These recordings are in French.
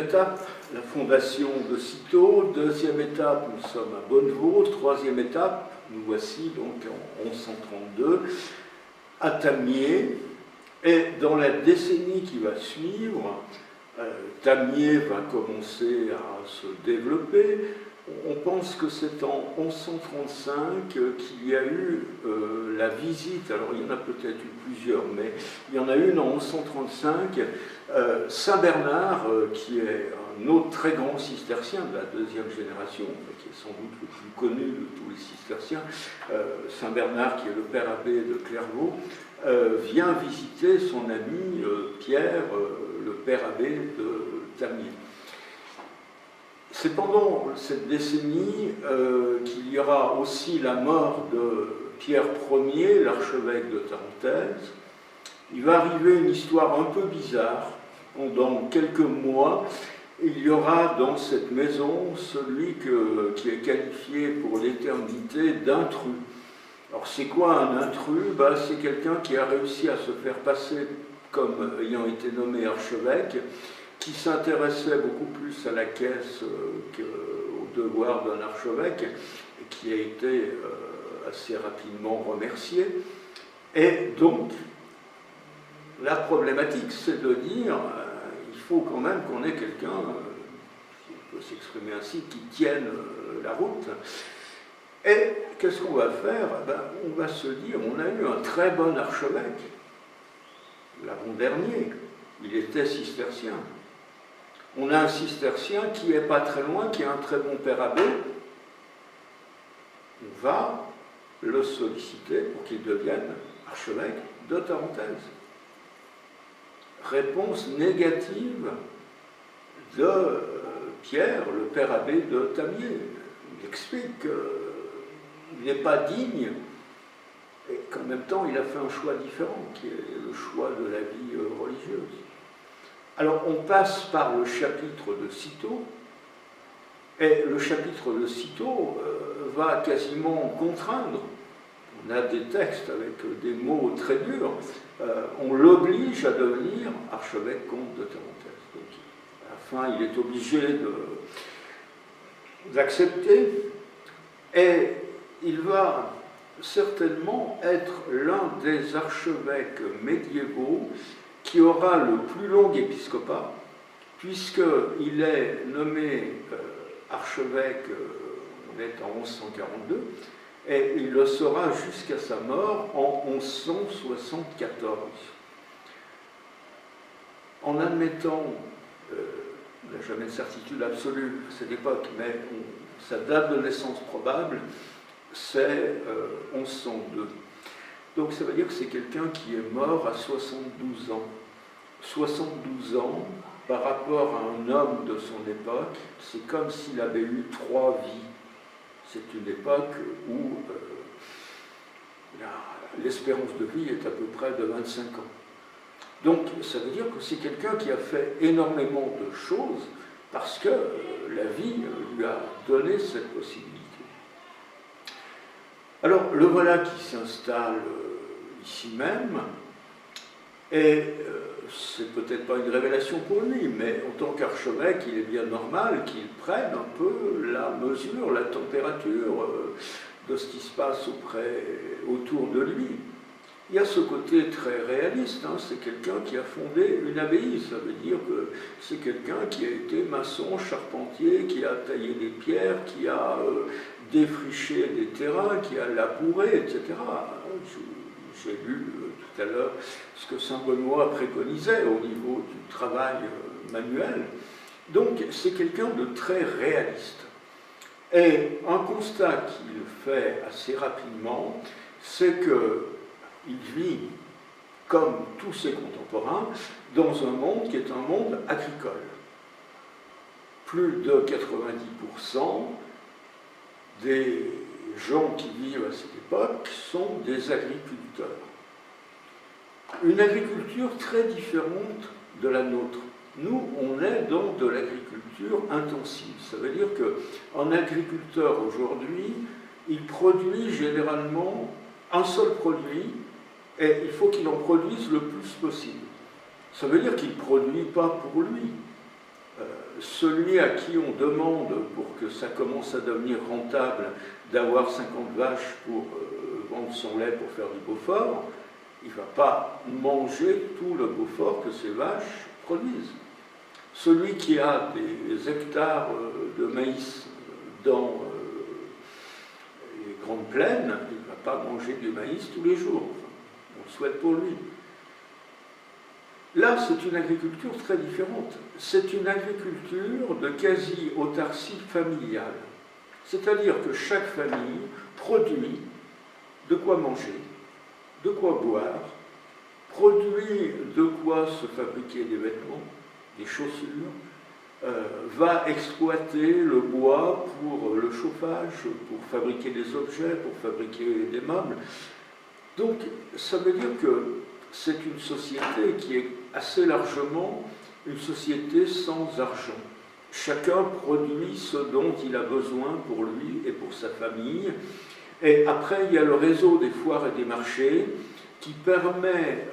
étape, la fondation de Cîteaux. Deuxième étape, nous sommes à Bonnevaux. Troisième étape, nous voici donc en 1132 à Tamiers. Et dans la décennie qui va suivre, Tamiers va commencer à se développer. On pense que c'est en 1135 qu'il y a eu la visite, alors il y en a peut-être eu plusieurs, mais il y en a une en 1135, Saint Bernard, qui est un autre très grand cistercien de la deuxième génération, qui est sans doute le plus connu de tous les cisterciens, Saint Bernard, qui est le père abbé de Clairvaux, vient visiter son ami Pierre, le père abbé de Tamiers. C'est pendant cette décennie qu'il y aura aussi la mort de Pierre Ier, l'archevêque de Tarentaise. Il va arriver une histoire un peu bizarre. Pendant quelques mois, il y aura dans cette maison celui qui est qualifié pour l'éternité d'intrus. Alors c'est quoi un intrus? C'est quelqu'un qui a réussi à se faire passer comme ayant été nommé archevêque, qui s'intéressait beaucoup plus à la caisse qu'au devoir d'un archevêque, et qui a été assez rapidement remercié. Et donc, la problématique, c'est de dire, il faut quand même qu'on ait quelqu'un, si on peut s'exprimer ainsi, qui tienne la route. Et qu'est-ce qu'on va faire? On va se dire, on a eu un très bon archevêque, l'avant-dernier, il était cistercien. On a un cistercien qui n'est pas très loin, qui est un très bon père abbé. On va le solliciter pour qu'il devienne archevêque de Tarentaise. Réponse négative de Pierre, le père abbé de Tamiers. Il explique qu'il n'est pas digne et qu'en même temps il a fait un choix différent, qui est le choix de la vie religieuse. Alors on passe par le chapitre de Cîteaux, et le chapitre de Cîteaux va quasiment contraindre. On a des textes avec des mots très durs. On l'oblige à devenir archevêque comte de Tarentaise. Donc, à la fin, il est obligé d'accepter, et il va certainement être l'un des archevêques médiévaux qui aura le plus long épiscopat, puisqu'il est nommé archevêque, on est en 1142, et il le sera jusqu'à sa mort en 1174. En admettant, on n'a jamais de certitude absolue à cette époque, mais sa date de naissance probable, c'est 1102. Donc ça veut dire que c'est quelqu'un qui est mort à 72 ans. 72 ans, par rapport à un homme de son époque, c'est comme s'il avait eu 3 vies. C'est une époque où l'espérance de vie est à peu près de 25 ans. Donc ça veut dire que c'est quelqu'un qui a fait énormément de choses parce que la vie lui a donné cette possibilité. Alors le voilà qui s'installe ici même, et c'est peut-être pas une révélation pour lui, mais en tant qu'archevêque, il est bien normal qu'il prenne un peu la mesure, la température de ce qui se passe autour de lui. Il y a ce côté très réaliste, c'est quelqu'un qui a fondé une abbaye, ça veut dire que c'est quelqu'un qui a été maçon, charpentier, qui a taillé des pierres, qui a défriché des terrains, qui a labouré, etc. J'ai lu tout à l'heure ce que Saint Benoît préconisait au niveau du travail manuel. Donc c'est quelqu'un de très réaliste. Et un constat qu'il fait assez rapidement, c'est qu'il vit, comme tous ses contemporains, dans un monde qui est un monde agricole. Plus de 90% des gens qui vivent à cette époque sont des agriculteurs. Une agriculture très différente de la nôtre. Nous, on est dans de l'agriculture intensive. Ça veut dire qu'un agriculteur aujourd'hui, il produit généralement un seul produit et il faut qu'il en produise le plus possible. Ça veut dire qu'il ne produit pas pour lui. celui à qui on demande, pour que ça commence à devenir rentable, d'avoir 50 vaches pour vendre son lait pour faire du Beaufort, il ne va pas manger tout le Beaufort que ces vaches produisent. Celui qui a des hectares de maïs dans les grandes plaines, il ne va pas manger du maïs tous les jours. On le souhaite pour lui. Là, c'est une agriculture très différente. C'est une agriculture de quasi-autarcie familiale. C'est-à-dire que chaque famille produit de quoi manger, de quoi boire, produit de quoi se fabriquer des vêtements, des chaussures, va exploiter le bois pour le chauffage, pour fabriquer des objets, pour fabriquer des meubles. Donc, ça veut dire que c'est une société qui est assez largement une société sans argent. Chacun produit ce dont il a besoin pour lui et pour sa famille. Et après, il y a le réseau des foires et des marchés qui permet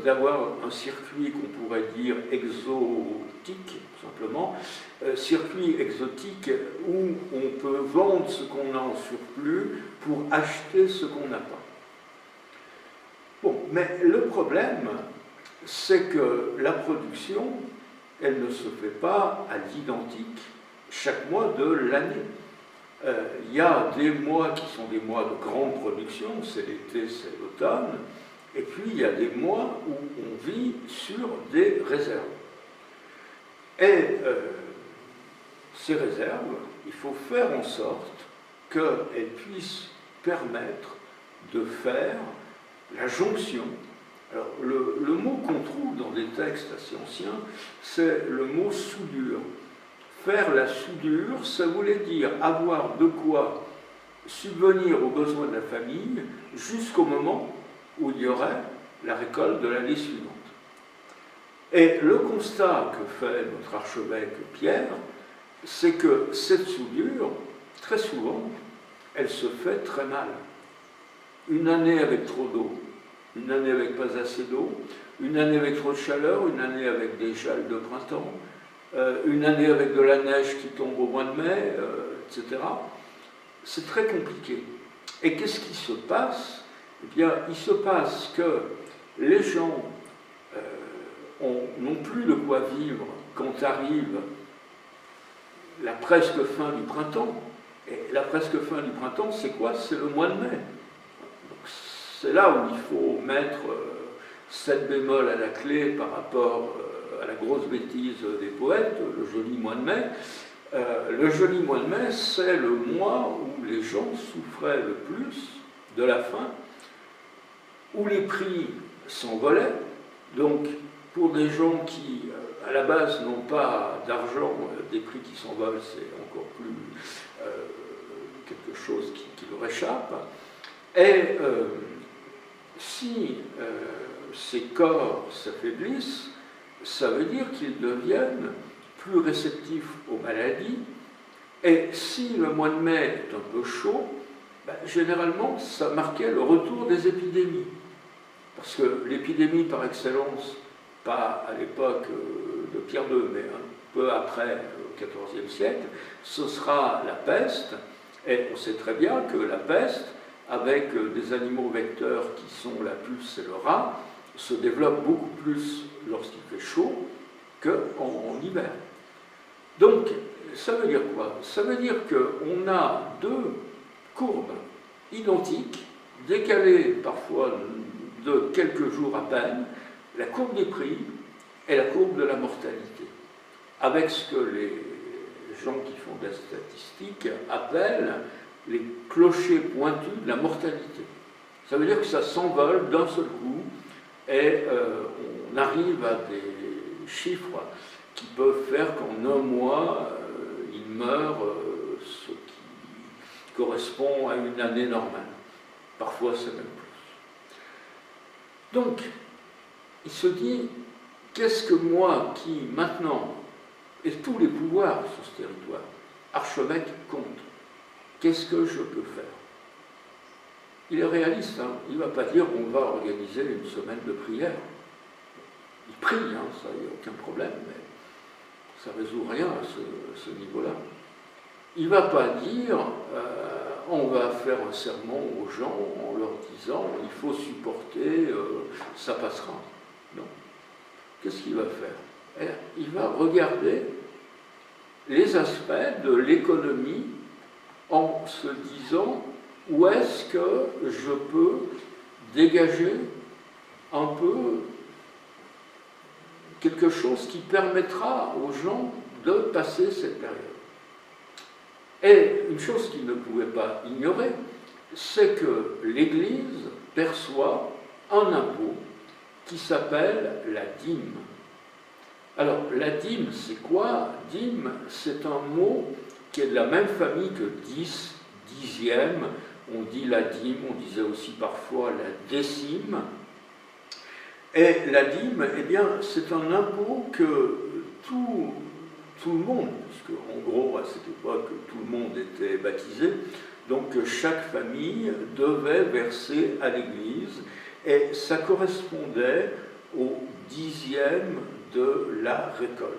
d'avoir un circuit qu'on pourrait dire exotique, tout simplement, circuit exotique où on peut vendre ce qu'on a en surplus pour acheter ce qu'on n'a pas. Bon, mais le problème, c'est que la production, elle ne se fait pas à l'identique chaque mois de l'année. Il y a des mois qui sont des mois de grande production, c'est l'été, c'est l'automne, et puis il y a des mois où on vit sur des réserves. Et ces réserves, il faut faire en sorte qu'elles puissent permettre de faire la jonction. Alors, le mot qu'on trouve dans des textes assez anciens, c'est le mot soudure. Faire la soudure, ça voulait dire avoir de quoi subvenir aux besoins de la famille jusqu'au moment où il y aurait la récolte de l'année suivante. Et le constat que fait notre archevêque Pierre, c'est que cette soudure, très souvent, elle se fait très mal. Une année avec trop d'eau, une année avec pas assez d'eau, une année avec trop de chaleur, une année avec des gels de printemps, une année avec de la neige qui tombe au mois de mai, etc. C'est très compliqué. Et qu'est-ce qui se passe? Eh bien, il se passe que les gens n'ont plus de quoi vivre quand arrive la presque fin du printemps. Et la presque fin du printemps, c'est quoi? C'est le mois de mai. C'est là où il faut mettre 7 bémols à la clé par rapport à la grosse bêtise des poètes, le joli mois de mai. Le joli mois de mai, c'est le mois où les gens souffraient le plus de la faim, où les prix s'envolaient. Donc, pour des gens qui, à la base, n'ont pas d'argent, des prix qui s'envolent, c'est encore plus quelque chose qui leur échappe. Et si ces corps s'affaiblissent, ça veut dire qu'ils deviennent plus réceptifs aux maladies. Et si le mois de mai est un peu chaud, ben, généralement, ça marquait le retour des épidémies. Parce que l'épidémie par excellence, pas à l'époque de Pierre II, mais un peu après, au XIVe siècle, ce sera la peste. Et on sait très bien que la peste, avec des animaux vecteurs qui sont la puce et le rat, se développe beaucoup plus lorsqu'il fait chaud qu'en hiver. Donc, ça veut dire quoi? Ça veut dire qu'on a deux courbes identiques, décalées parfois de quelques jours à peine, la courbe des prix et la courbe de la mortalité, avec ce que les gens qui font de la statistique appellent les clochers pointus de la mortalité. Ça veut dire que ça s'envole d'un seul coup et on arrive à des chiffres qui peuvent faire qu'en un mois, il meurt ce qui correspond à une année normale. Parfois, c'est même plus. Donc, il se dit, qu'est-ce que moi qui, maintenant, ai tous les pouvoirs sur ce territoire, archevêque contre, qu'est-ce que je peux faire? Il est réaliste, hein. Il ne va pas dire on va organiser une semaine de prière. Il prie, hein, ça, il n'y a aucun problème, mais ça ne résout rien à ce niveau-là. Il ne va pas dire on va faire un sermon aux gens en leur disant il faut supporter, ça passera. Non. Qu'est-ce qu'il va faire? Il va regarder les aspects de l'économie en se disant où est-ce que je peux dégager un peu quelque chose qui permettra aux gens de passer cette période. Et une chose qu'il ne pouvait pas ignorer, c'est que l'Église perçoit un impôt qui s'appelle la dîme. Alors, la dîme, c'est quoi? Dîme, c'est un mot qui est de la même famille que 10, dixième. On dit la dîme, on disait aussi parfois la décime. Et la dîme, eh bien, c'est un impôt que tout le monde, puisque en gros, à cette époque, tout le monde était baptisé, donc chaque famille devait verser à l'Église, et ça correspondait au dixième de la récolte.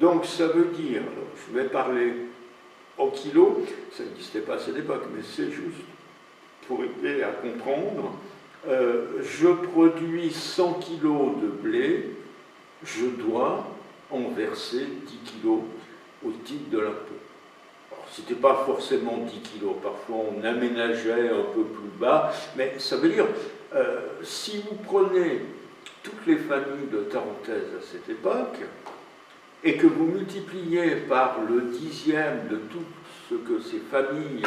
Donc ça veut dire, alors, je vais parler en kilos, ça n'existait pas à cette époque, mais c'est juste pour aider à comprendre. Je produis 100 kilos de blé, je dois en verser 10 kilos au titre de l'impôt. Alors, ce n'était pas forcément 10 kilos, parfois on aménageait un peu plus bas, mais ça veut dire, si vous prenez toutes les familles de Tarentaise à cette époque, et que vous multipliez par le dixième de tout ce que ces familles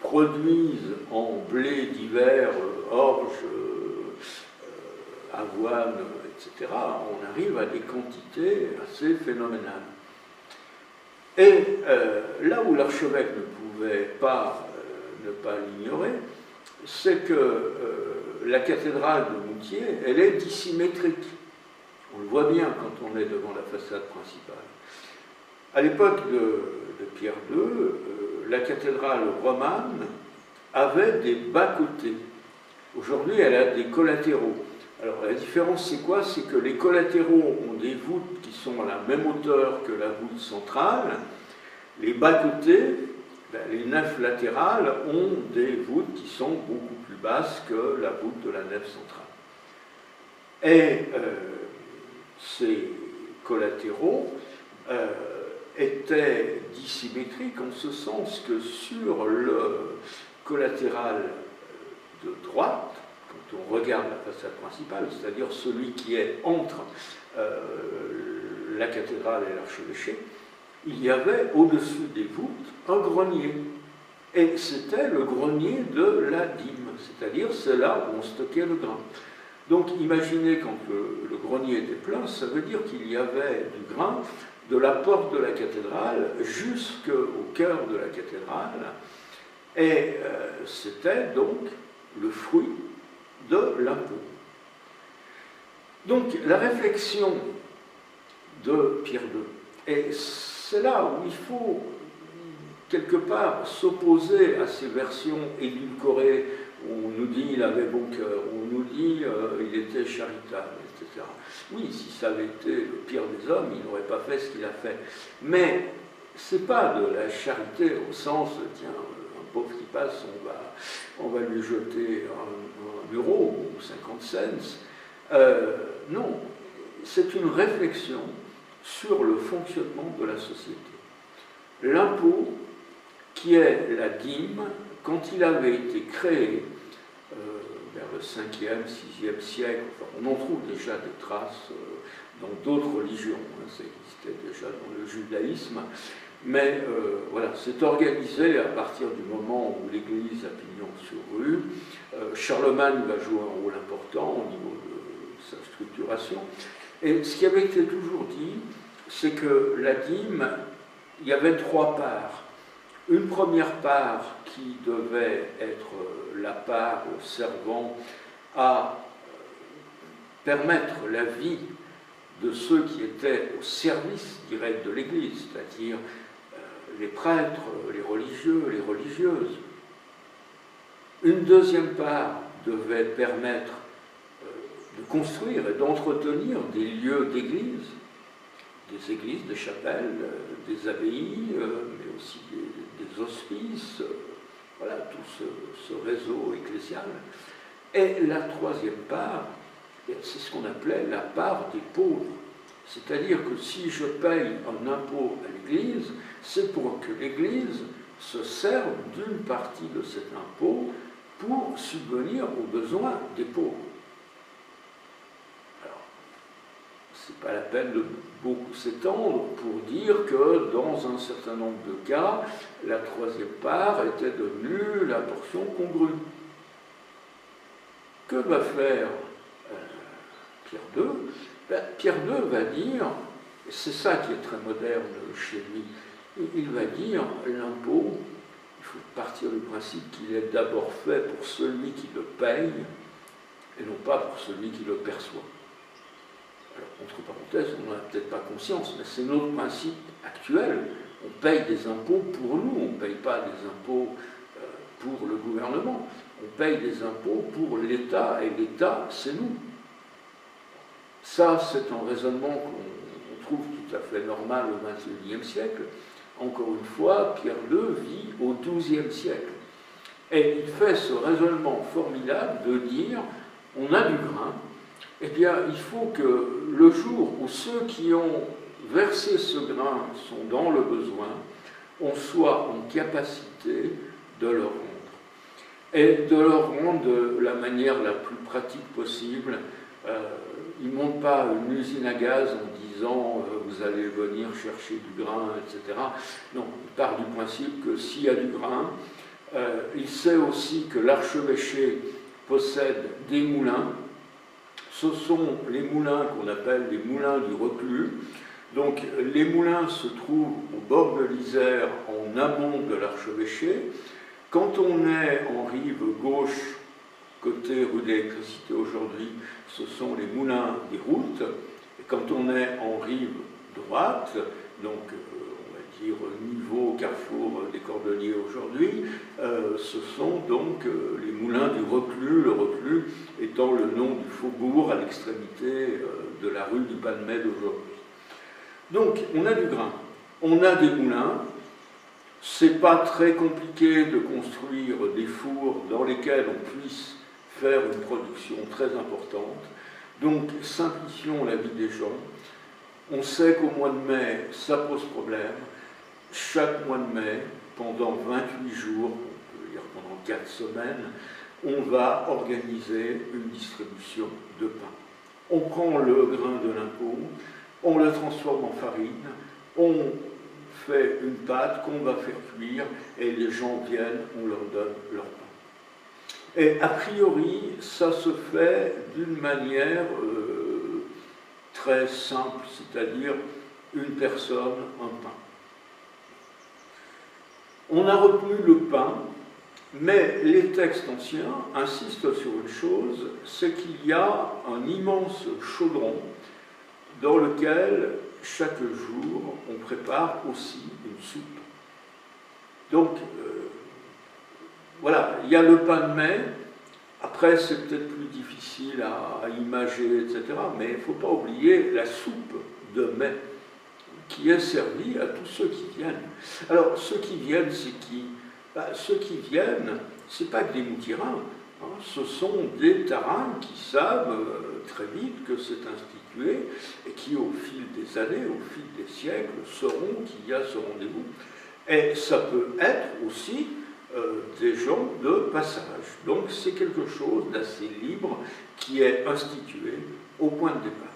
produisent en blé d'hiver, orge, avoine, etc., on arrive à des quantités assez phénoménales. Et là où l'archevêque ne pouvait pas ne pas l'ignorer, c'est que la cathédrale de Moutier, elle est dissymétrique. On le voit bien quand on est devant la façade principale. À l'époque de Pierre II, la cathédrale romane avait des bas-côtés. Aujourd'hui, elle a des collatéraux. Alors la différence, c'est quoi? C'est que les collatéraux ont des voûtes qui sont à la même hauteur que la voûte centrale. Les bas-côtés, les nefs latérales, ont des voûtes qui sont beaucoup plus basses que la voûte de la nef centrale. Et ces collatéraux étaient dissymétriques en ce sens que sur le collatéral de droite, quand on regarde la façade principale, c'est-à-dire celui qui est entre la cathédrale et l'archevêché, il y avait au-dessus des voûtes un grenier. Et c'était le grenier de la dîme, c'est-à-dire c'est là où on stockait le grain. Donc imaginez quand le grenier était plein, ça veut dire qu'il y avait du grain de la porte de la cathédrale jusqu'au cœur de la cathédrale, et c'était donc le fruit de l'impôt. Donc la réflexion de Pierre II, et c'est là où il faut quelque part s'opposer à ces versions édulcorées où on nous dit il avait bon cœur, où on nous dit il était charitable, etc. Oui, si ça avait été le pire des hommes, il n'aurait pas fait ce qu'il a fait. Mais ce n'est pas de la charité au sens, tiens, un pauvre qui passe, on va lui jeter un euro ou 50 cents. Non, c'est une réflexion sur le fonctionnement de la société. L'impôt, qui est la dîme, quand il avait été créé vers le 5e, 6e siècle, enfin, on en trouve déjà des traces dans d'autres religions, hein, ça existait déjà dans le judaïsme, mais voilà, c'est organisé à partir du moment où l'Église a pignon sur rue. Charlemagne va jouer un rôle important au niveau de sa structuration. Et ce qui avait été toujours dit, c'est que la dîme, il y avait 3 parts. Une première part qui devait être la part servant à permettre la vie de ceux qui étaient au service direct de l'Église, c'est-à-dire les prêtres, les religieux, les religieuses. Une deuxième part devait permettre de construire et d'entretenir des lieux d'église. des églises, des chapelles, des abbayes, mais aussi des hospices, voilà, tout ce réseau ecclésial. Et la troisième part, c'est ce qu'on appelait la part des pauvres. C'est-à-dire que si je paye un impôt à l'Église, c'est pour que l'Église se serve d'une partie de cet impôt pour subvenir aux besoins des pauvres. Alors, ce n'est pas la peine de beaucoup s'étendre pour dire que dans un certain nombre de cas, la troisième part était devenue la portion congrue. Que va faire Pierre II? Pierre II va dire, et c'est ça qui est très moderne chez lui, il va dire l'impôt, il faut partir du principe qu'il est d'abord fait pour celui qui le paye et non pas pour celui qui le perçoit. Alors, entre parenthèses, on n'en a peut-être pas conscience, mais c'est notre principe actuel. On paye des impôts pour nous, on ne paye pas des impôts pour le gouvernement, on paye des impôts pour l'État, et l'État, c'est nous. Ça, c'est un raisonnement qu'on trouve tout à fait normal au XXIe siècle. Encore une fois, Pierre II vit au XIIe siècle. Et il fait ce raisonnement formidable de dire, on a du grain, eh bien, il faut que le jour où ceux qui ont versé ce grain sont dans le besoin, on soit en capacité de leur rendre. Et de leur rendre de la manière la plus pratique possible. Il ne monte pas une usine à gaz en disant vous allez venir chercher du grain, etc. Non, il part du principe que s'il y a du grain, il sait aussi que l'archevêché possède des moulins. Ce sont les moulins qu'on appelle les moulins du reclus. Donc les moulins se trouvent au bord de l'Isère, en amont de l'archevêché. Quand on est en rive gauche, côté rue d'électricité aujourd'hui, ce sont les moulins des routes. Et quand on est en rive droite, donc on va dire niveau carrefour des Cordeliers aujourd'hui, ce sont donc les moulins du Reclus, le Reclus étant le nom du faubourg à l'extrémité de la rue du Palmet d'aujourd'hui. Donc on a du grain, on a des moulins. C'est pas très compliqué de construire des fours dans lesquels on puisse faire une production très importante. Donc, simplifions la vie des gens. On sait qu'au mois de mai, ça pose problème. Chaque mois de mai, pendant 28 jours, on peut dire pendant 4 semaines, on va organiser une distribution de pain. On prend le grain de l'impôt, on le transforme en farine, on fait une pâte qu'on va faire cuire et les gens viennent, on leur donne leur pain. Et a priori, ça se fait d'une manière très simple, c'est-à-dire une personne, un pain. On a retenu le pain, mais les textes anciens insistent sur une chose, c'est qu'il y a un immense chaudron dans lequel chaque jour on prépare aussi une soupe. Donc, voilà, il y a le pain de mai, après c'est peut-être plus difficile à imager, etc., mais il ne faut pas oublier la soupe de mai, qui est servie à tous ceux qui viennent. Alors, ceux qui viennent, c'est qui? Ceux qui viennent, ce n'est pas que des moutirins, hein, ce sont des tarins qui savent très vite que c'est institué et qui, au fil des années, au fil des siècles, sauront qu'il y a ce rendez-vous. Et ça peut être aussi des gens de passage. Donc c'est quelque chose d'assez libre qui est institué au point de départ.